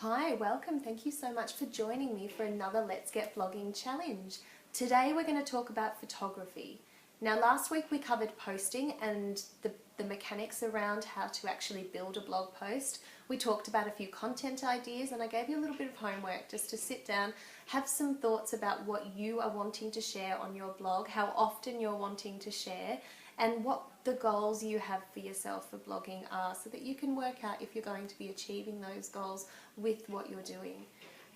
Hi, welcome. Thank you so much for joining me for another Let's Get Blogging challenge. Today we're going to talk about photography. Now last week we covered posting and the mechanics around how to actually build a blog post. We talked about a few content ideas and I gave you a little bit of homework just to sit down, have some thoughts about what you are wanting to share on your blog, how often you're wanting to share, and what the goals you have for yourself for blogging are so that you can work out if you're going to be achieving those goals with what you're doing.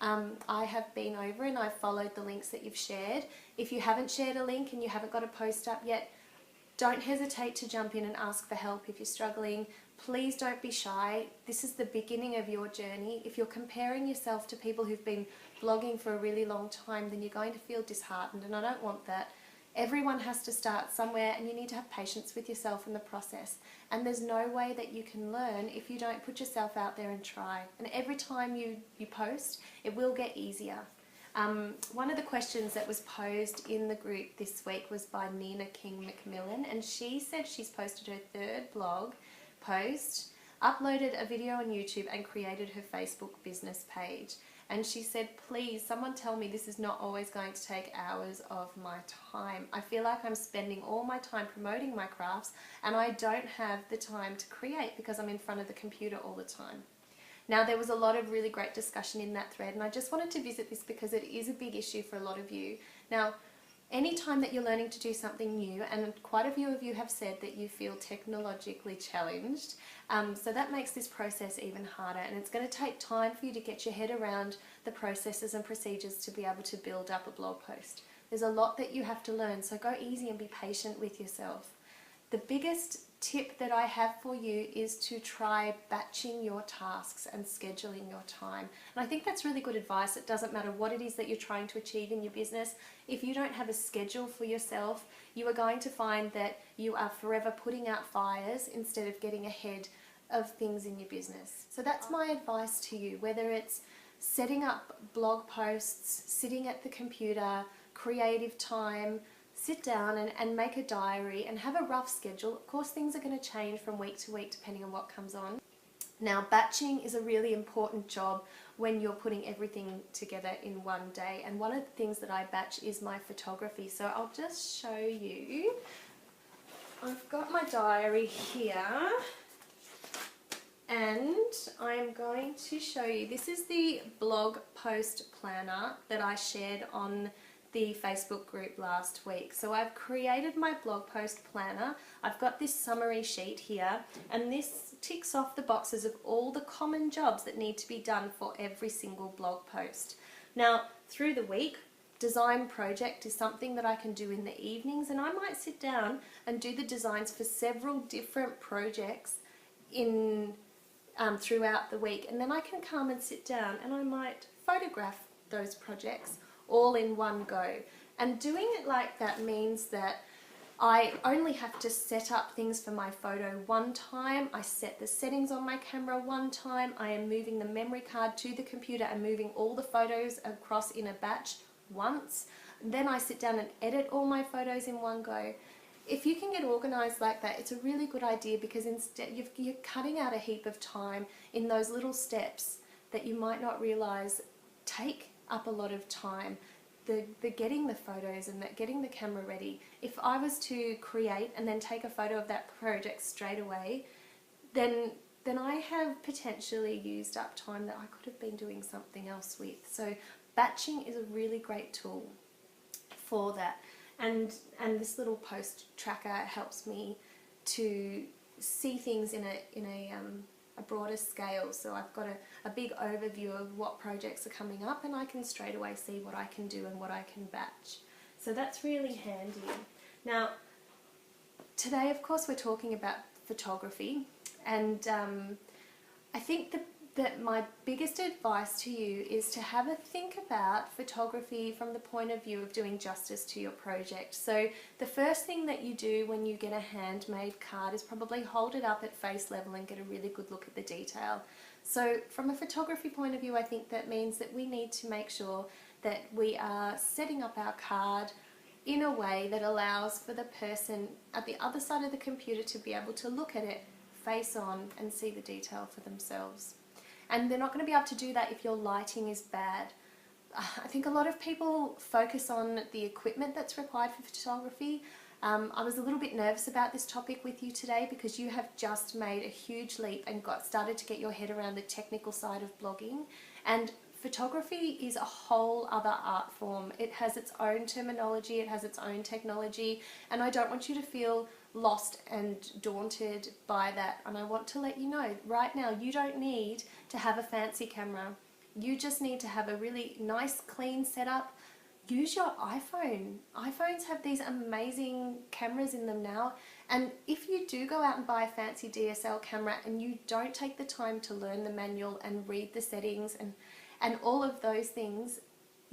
I have been over and I've followed the links that you've shared. If you haven't shared a link and you haven't got a post up yet, don't hesitate to jump in and ask for help if you're struggling. Please don't be shy. This is the beginning of your journey. If you're comparing yourself to people who've been blogging for a really long time, then you're going to feel disheartened, and I don't want that. Everyone has to start somewhere and you need to have patience with yourself in the process. And there's no way that you can learn if you don't put yourself out there and try. And every time you post, it will get easier. One of the questions that was posed in the group this week was by Nina King McMillan, and she said she's posted her third blog post, uploaded a video on YouTube and created her Facebook business page. And she said, please, someone tell me this is not always going to take hours of my time. I feel like I'm spending all my time promoting my crafts and I don't have the time to create because I'm in front of the computer all the time. Now, there was a lot of really great discussion in that thread, and I just wanted to visit this because it is a big issue for a lot of you. Now, anytime that you're learning to do something new, and quite a few of you have said that you feel technologically challenged, so that makes this process even harder, and it's going to take time for you to get your head around the processes and procedures to be able to build up a blog post. There's a lot that you have to learn, so go easy and be patient with yourself. The biggest tip that I have for you is to try batching your tasks and scheduling your time. And I think that's really good advice. It doesn't matter what it is that you're trying to achieve in your business. If you don't have a schedule for yourself, you are going to find that you are forever putting out fires instead of getting ahead of things in your business. So that's my advice to you, whether it's setting up blog posts, sitting at the computer, creative time. Sit down and make a diary and have a rough schedule. Of course, things are going to change from week to week depending on what comes on. Now, batching is a really important job when you're putting everything together in one day. And one of the things that I batch is my photography. So I'll just show you. I've got my diary here. And I'm going to show you. This is the blog post planner that I shared on the Facebook group last week. So I've created my blog post planner. I've got this summary sheet here, and this ticks off the boxes of all the common jobs that need to be done for every single blog post. Now, through the week, design project is something that I can do in the evenings, and I might sit down and do the designs for several different projects in throughout the week, and then I can come and sit down and I might photograph those projects all in one go. And doing it like that means that I only have to set up things for my photo one time. I set the settings on my camera one time. I am moving the memory card to the computer and moving all the photos across in a batch once. Then I sit down and edit all my photos in one go. If you can get organized like that, it's a really good idea because instead you're cutting out a heap of time in those little steps that you might not realize take up a lot of time. The getting the photos and getting the camera ready. If I was to create and then take a photo of that project straight away, then I have potentially used up time that I could have been doing something else with. So batching is a really great tool for that. And this little post tracker helps me to see things in a broader scale. So I've got a big overview of what projects are coming up, and I can straight away see what I can do and what I can batch. So that's really handy. Now, today of course we're talking about photography, and I think that my biggest advice to you is to have a think about photography from the point of view of doing justice to your project. So the first thing that you do when you get a handmade card is probably hold it up at face level and get a really good look at the detail. So from a photography point of view, I think that means that we need to make sure that we are setting up our card in a way that allows for the person at the other side of the computer to be able to look at it face on and see the detail for themselves. and they're not going to be able to do that if your lighting is bad. I think a lot of people focus on the equipment that's required for photography. I was a little bit nervous about this topic with you today because you have just made a huge leap and started to get your head around the technical side of blogging. And photography is a whole other art form. It has its own terminology, it has its own technology, and I don't want you to feel lost and daunted by that. And I want to let you know right now, you don't need to have a fancy camera. You just need to have a really nice, clean setup. Use your iPhone. iPhones have these amazing cameras in them now, and if you do go out and buy a fancy DSLR camera and you don't take the time to learn the manual and read the settings and all of those things,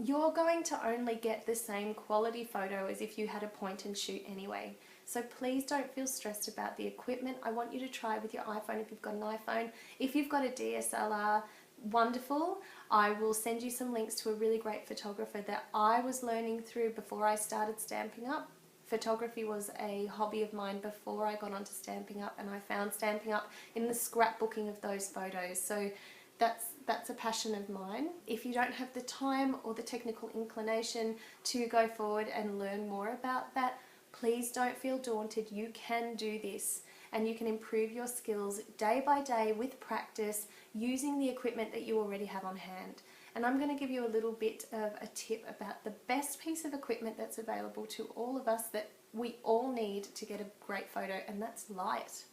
you're going to only get the same quality photo as if you had a point and shoot anyway. So please don't feel stressed about the equipment. I want you to try with your iPhone if you've got an iPhone. If you've got a DSLR, wonderful. I will send you some links to a really great photographer that I was learning through before I started Stampin' Up. Photography was a hobby of mine before I got onto Stampin' Up, and I found Stampin' Up in the scrapbooking of those photos. So that's a passion of mine. If you don't have the time or the technical inclination to go forward and learn more about that, please don't feel daunted. You can do this, and you can improve your skills day by day with practice using the equipment that you already have on hand. And I'm going to give you a little bit of a tip about the best piece of equipment that's available to all of us that we all need to get a great photo, and that's light.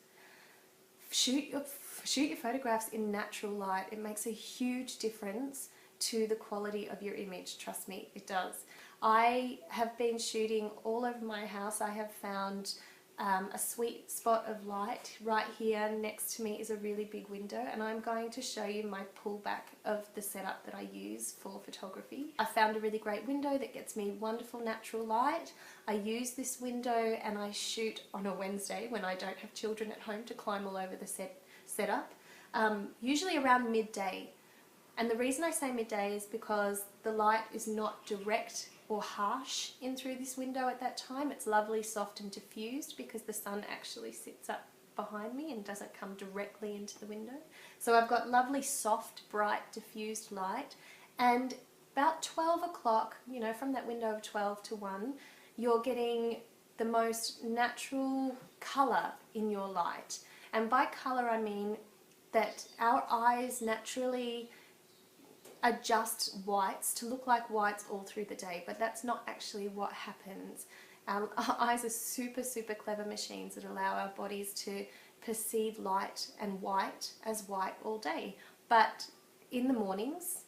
Shoot your photographs in natural light. It makes a huge difference to the quality of your image. Trust me, it does. I have been shooting all over my house. I have found a sweet spot of light. Right here next to me is a really big window, and I'm going to show you my pullback of the setup that I use for photography. I found a really great window that gets me wonderful natural light. I use this window and I shoot on a Wednesday when I don't have children at home to climb all over the setup, usually around midday. And the reason I say midday is because the light is not direct or harsh in through this window at that time. It's lovely, soft and diffused because the sun actually sits up behind me and doesn't come directly into the window. So I've got lovely, soft, bright, diffused light, and about 12 o'clock, you know, from that window of 12 to 1, you're getting the most natural colour in your light. And by colour I mean that our eyes naturally adjust whites to look like whites all through the day, but that's not actually what happens. Our eyes are super clever machines that allow our bodies to perceive light and white as white all day. But in the mornings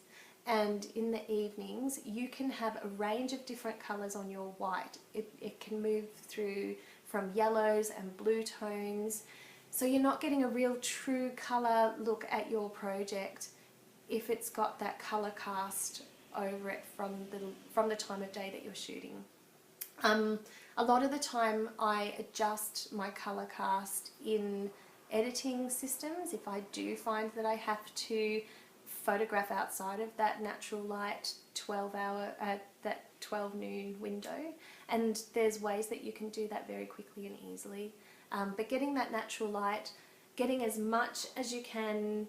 and in the evenings you can have a range of different colours on your white. It can move through from yellows and blue tones, so you're not getting a real true colour look at your project if it's got that colour cast over it from the time of day that you're shooting. A lot of the time I adjust my colour cast in editing systems if I do find that I have to photograph outside of that natural light that 12 noon window, and there's ways that you can do that very quickly and easily. But getting that natural light, getting as much as you can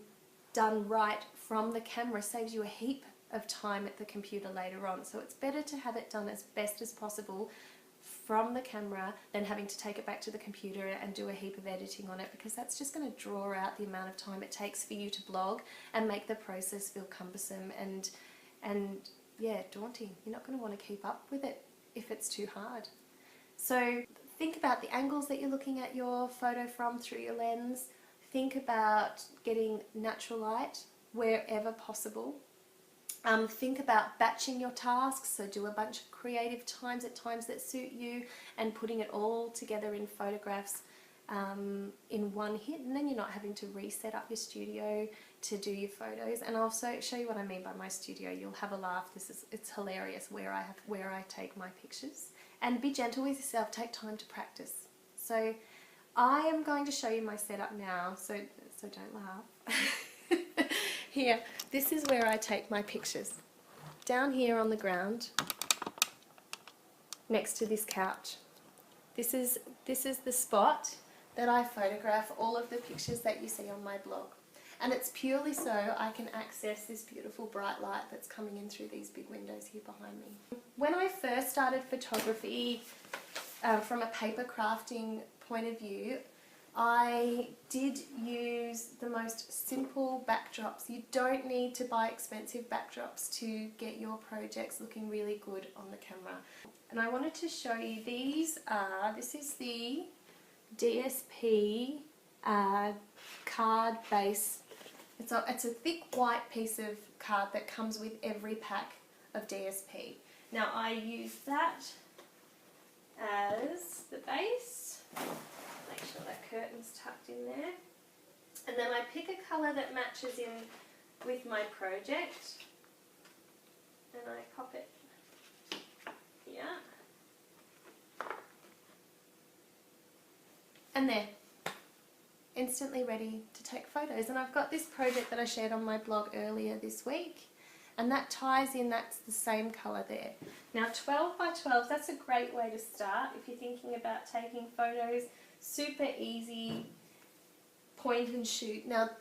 done right from the camera saves you a heap of time at the computer later on. So it's better to have it done as best as possible from the camera than having to take it back to the computer and do a heap of editing on it, because that's just going to draw out the amount of time it takes for you to blog and make the process feel cumbersome and yeah, daunting. You're not going to want to keep up with it if it's too hard. So think about the angles that you're looking at your photo from through your lens. Think about getting natural light wherever possible. Think about batching your tasks, so do a bunch of creative times at times that suit you and putting it all together in photographs in one hit, and then you're not having to reset up your studio to do your photos. And I'll show you what I mean by my studio. You'll have a laugh. It's hilarious where I take my pictures. And be gentle with yourself, take time to practice. So I am going to show you my setup now, so don't laugh. Here, this is where I take my pictures. Down here on the ground, next to this couch. This is the spot that I photograph all of the pictures that you see on my blog. and it's purely so I can access this beautiful bright light that's coming in through these big windows here behind me. When I first started photography from a paper crafting point of view, I did use the most simple backdrops. You don't need to buy expensive backdrops to get your projects looking really good on the camera. And I wanted to show you this is the DSP card base. It's a thick white piece of card that comes with every pack of DSP. Now I use that as the base. Make sure that curtain's tucked in there. And then I pick a colour that matches in with my project. And I pop it here. And there. Instantly ready to take photos. And I've got this project that I shared on my blog earlier this week. And that ties in, that's the same colour there. Now 12 by 12, that's a great way to start if you're thinking about taking photos. Super easy, point and shoot. Now,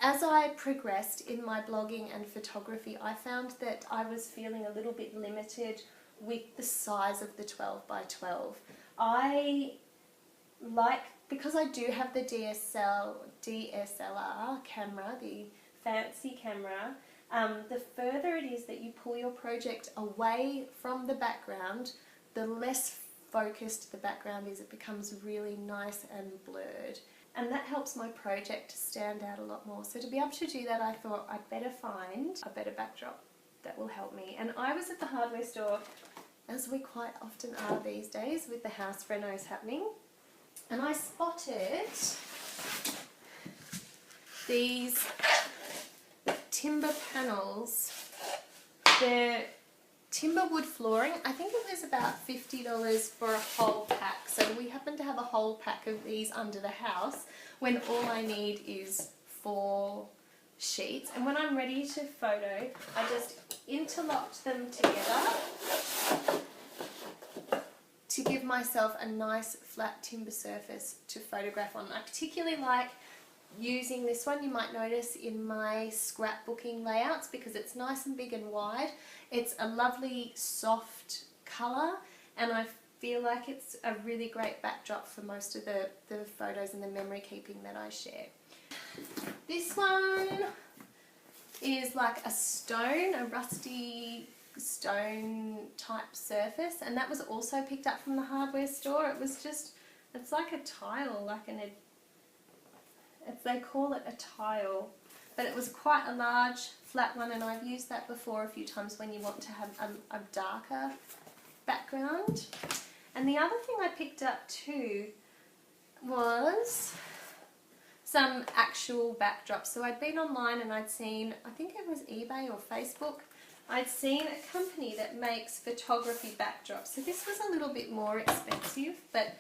as I progressed in my blogging and photography, I found that I was feeling a little bit limited with the size of the 12 by 12. Because I do have the DSLR camera, the fancy camera, the further it is that you pull your project away from the background, the less focused the background is. It becomes really nice and blurred. And that helps my project to stand out a lot more. So to be able to do that, I thought I'd better find a better backdrop that will help me. And I was at the hardware store, as we quite often are these days with the house renos happening, and I spotted these timber panels. They're timber wood flooring. I think it was about $50 for a whole pack. So we happen to have a whole pack of these under the house when all I need is 4 sheets. And when I'm ready to photo, I just interlocked them together to give myself a nice flat timber surface to photograph on. I particularly like using this one, you might notice, in my scrapbooking layouts because it's nice and big and wide. It's a lovely soft colour, and I feel like it's a really great backdrop for most of the photos and the memory keeping that I share. This one is like a stone, a rusty stone type surface, and that was also picked up from the hardware store. It was just, it's like a tile, like they call it a tile, but it was quite a large flat one, and I've used that before a few times when you want to have a darker background. And the other thing I picked up too was some actual backdrops. So I'd been online and I'd seen, I think it was eBay or Facebook, I'd seen a company that makes photography backdrops. So this was a little bit more expensive, but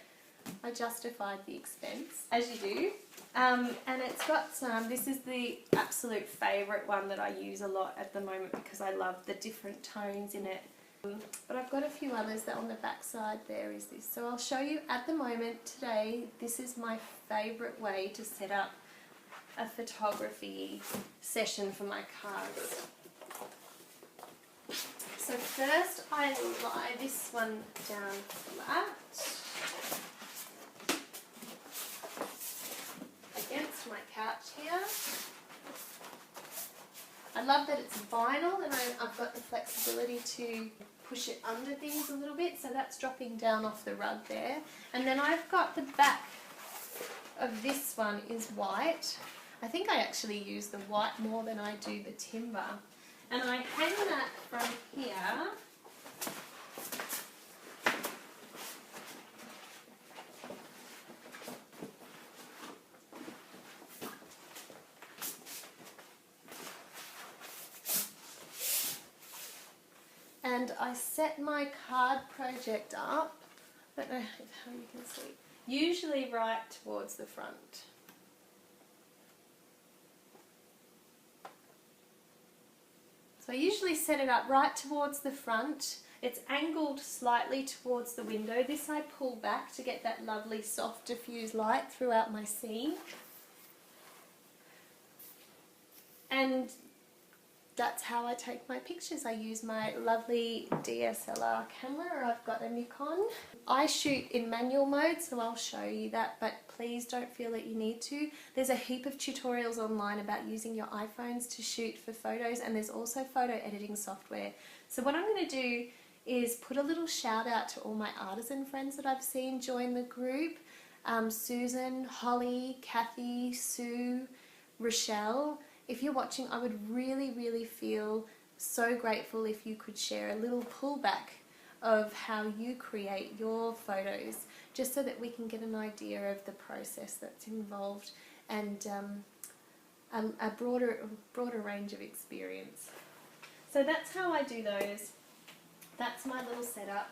I justified the expense, as you do. And it's got some, this is the absolute favourite one that I use a lot at the moment because I love the different tones in it. But I've got a few others that on the back side there is this. So I'll show you at the moment today, this is my favourite way to set up a photography session for my cards. So first I lie this one down flat against my couch here. I love that it's vinyl, and I've got the flexibility to push it under things a little bit, so that's dropping down off the rug there. And then I've got the back of this one is white. I think I actually use the white more than I do the timber. And I hang that from here . And I set my card project up, I don't know how you can see, usually right towards the front. So I usually set it up right towards the front. It's angled slightly towards the window. This I pull back to get that lovely soft diffuse light throughout my scene. And that's how I take my pictures. I use my lovely DSLR camera. I've got a Nikon. I shoot in manual mode, so I'll show you that, but please don't feel that you need to. There's a heap of tutorials online about using your iPhones to shoot for photos, and there's also photo editing software. So what I'm going to do is put a little shout out to all my artisan friends that I've seen join the group. Susan, Holly, Kathy, Sue, Rochelle. If you're watching, I would really feel so grateful if you could share a little pullback of how you create your photos, just so that we can get an idea of the process that's involved and a broader range of experience. So that's how I do those. That's my little setup.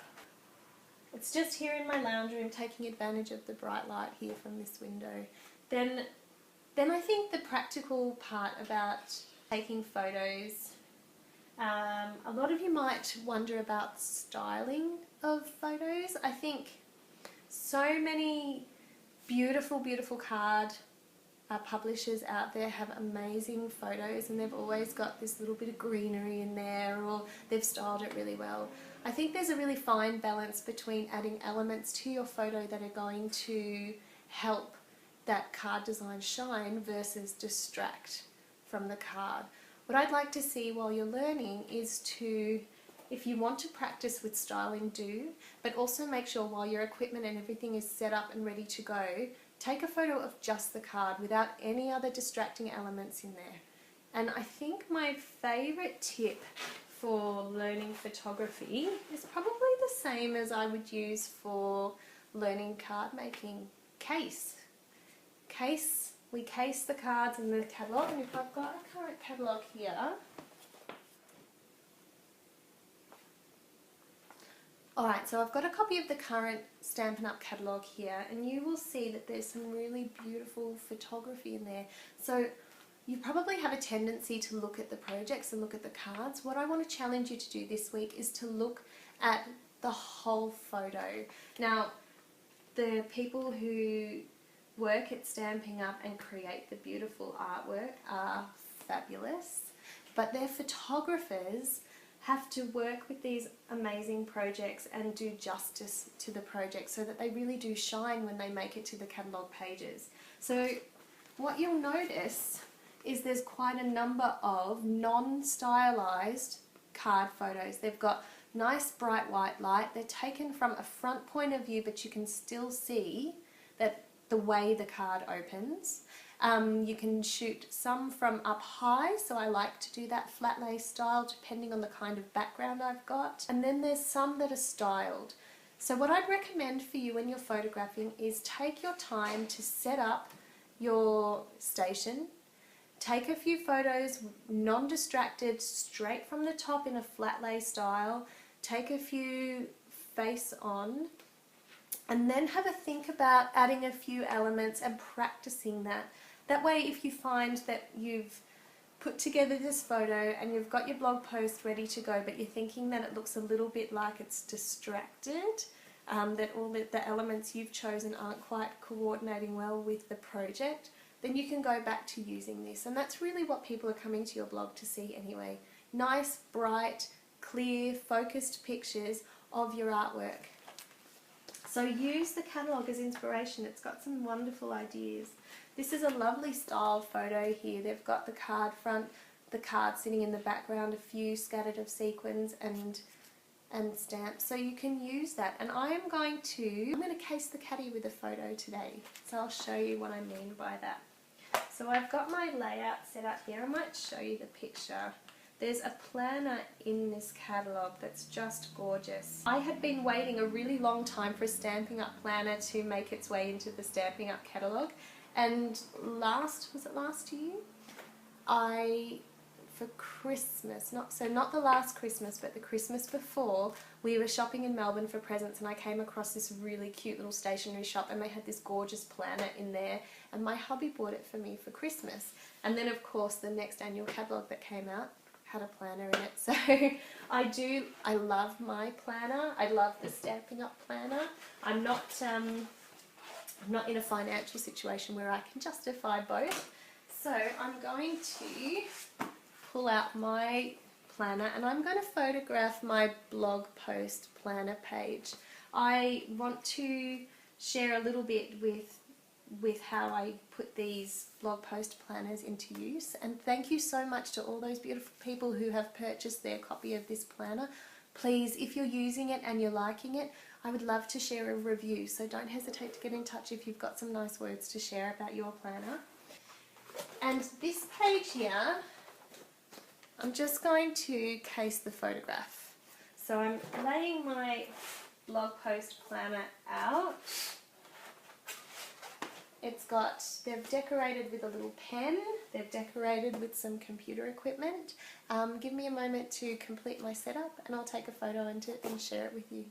It's just here in my lounge room, taking advantage of the bright light here from this window. Then I think the practical part about taking photos, a lot of you might wonder about styling of photos. I think so many beautiful card publishers out there have amazing photos, and they've always got this little bit of greenery in there, or they've styled it really well. I think there's a really fine balance between adding elements to your photo that are going to help that card design shine versus distract from the card. What I'd like to see while you're learning is to, if you want to practice with styling, do, but also make sure while your equipment and everything is set up and ready to go, take a photo of just the card without any other distracting elements in there. And I think my favourite tip for learning photography is probably the same as I would use for learning card making. We case the cards in the catalogue, and if I've got a current catalogue here, alright, so I've got a copy of the current Stampin' Up! Catalogue here, and you will see that there's some really beautiful photography in there. So you probably have a tendency to look at the projects and look at the cards. What I want to challenge you to do this week is to look at the whole photo. Now, the people who work at Stampin' Up! And create the beautiful artwork are fabulous, but their photographers have to work with these amazing projects and do justice to the project so that they really do shine when they make it to the catalogue pages. So what you'll notice is there's quite a number of non-stylized card photos. They've got nice bright white light. They're taken from a front point of view, but you can still see that the way the card opens. You can shoot some from up high, so I like to do that flat lay style depending on the kind of background I've got. And then there's some that are styled. So what I'd recommend for you when you're photographing is take your time to set up your station. Take a few photos, non-distracted, straight from the top in a flat lay style. Take a few face on, and then have a think about adding a few elements and practicing that. That way, if you find that you've put together this photo and you've got your blog post ready to go, but you're thinking that it looks a little bit like it's distracted, that all the elements you've chosen aren't quite coordinating well with the project, then you can go back to using this. And that's really what people are coming to your blog to see anyway. Nice, bright, clear, focused pictures of your artwork. So use the catalogue as inspiration. It's got some wonderful ideas. This is a lovely style photo here. They've got the card front, the card sitting in the background, a few scattered of sequins and stamps. So you can use that. And I'm going to case the caddy with a photo today. So I'll show you what I mean by that. So I've got my layout set up here. I might show you the picture. There's a planner in this catalogue that's just gorgeous. I had been waiting a really long time for a Stampin' Up! Planner to make its way into the Stampin' Up! Catalogue, and last year? For Christmas, not the last Christmas, but the Christmas before, we were shopping in Melbourne for presents, and I came across this really cute little stationery shop, and they had this gorgeous planner in there, and my hubby bought it for me for Christmas. And then of course the next annual catalogue that came out had a planner in it. So I love my planner. I love the Stampin' Up! Planner. I'm not in a financial situation where I can justify both. So I'm going to pull out my planner and I'm going to photograph my blog post planner page. I want to share a little bit with how I put these blog post planners into use, and thank you so much to all those beautiful people who have purchased their copy of this planner. Please, if you're using it and you're liking it, I would love to share a review, so don't hesitate to get in touch if you've got some nice words to share about your planner. And this page here, I'm just going to case the photograph. So I'm laying my blog post planner out. They've decorated with a little pen, they've decorated with some computer equipment. Give me a moment to complete my setup and I'll take a photo and share it with you.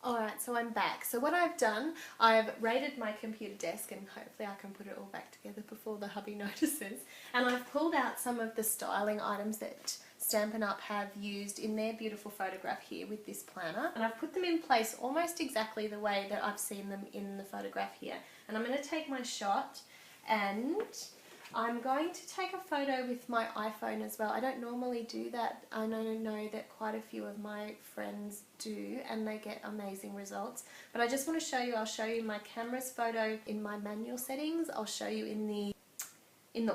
Alright, so I'm back. So what I've done, I've raided my computer desk and hopefully I can put it all back together before the hubby notices. And I've pulled out some of the styling items that Stampin' Up! Have used in their beautiful photograph here with this planner. And I've put them in place almost exactly the way that I've seen them in the photograph here. And I'm going to take my shot and I'm going to take a photo with my iPhone as well. I don't normally do that. I know that quite a few of my friends do and they get amazing results. But I just want to show you, I'll show you my camera's photo in my manual settings. I'll show you in the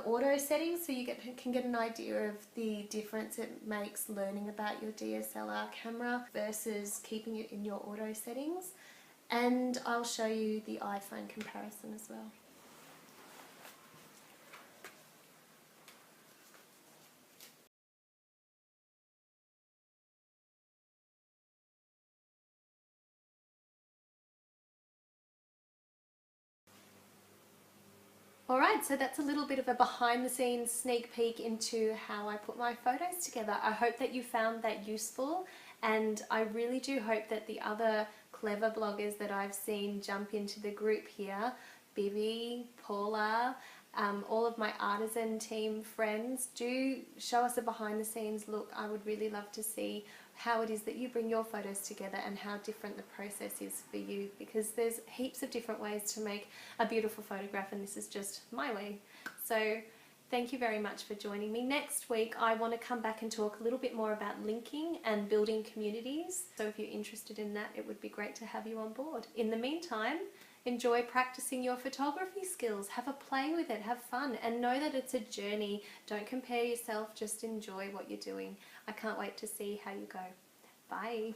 auto settings so you can get an idea of the difference it makes learning about your DSLR camera versus keeping it in your auto settings. And I'll show you the iPhone comparison as well. Alright, so that's a little bit of a behind the scenes sneak peek into how I put my photos together. I hope that you found that useful, and I really do hope that the other clever bloggers that I've seen jump into the group here, Bibi, Paula, all of my artisan team friends, do show us a behind the scenes look. I would really love to see how it is that you bring your photos together and how different the process is for you, because there's heaps of different ways to make a beautiful photograph and this is just my way. So thank you very much for joining me. Next week I want to come back and talk a little bit more about linking and building communities. So if you're interested in that, it would be great to have you on board. In the meantime, enjoy practicing your photography skills, have a play with it, have fun, and know that it's a journey. Don't compare yourself, just enjoy what you're doing. I can't wait to see how you go. Bye.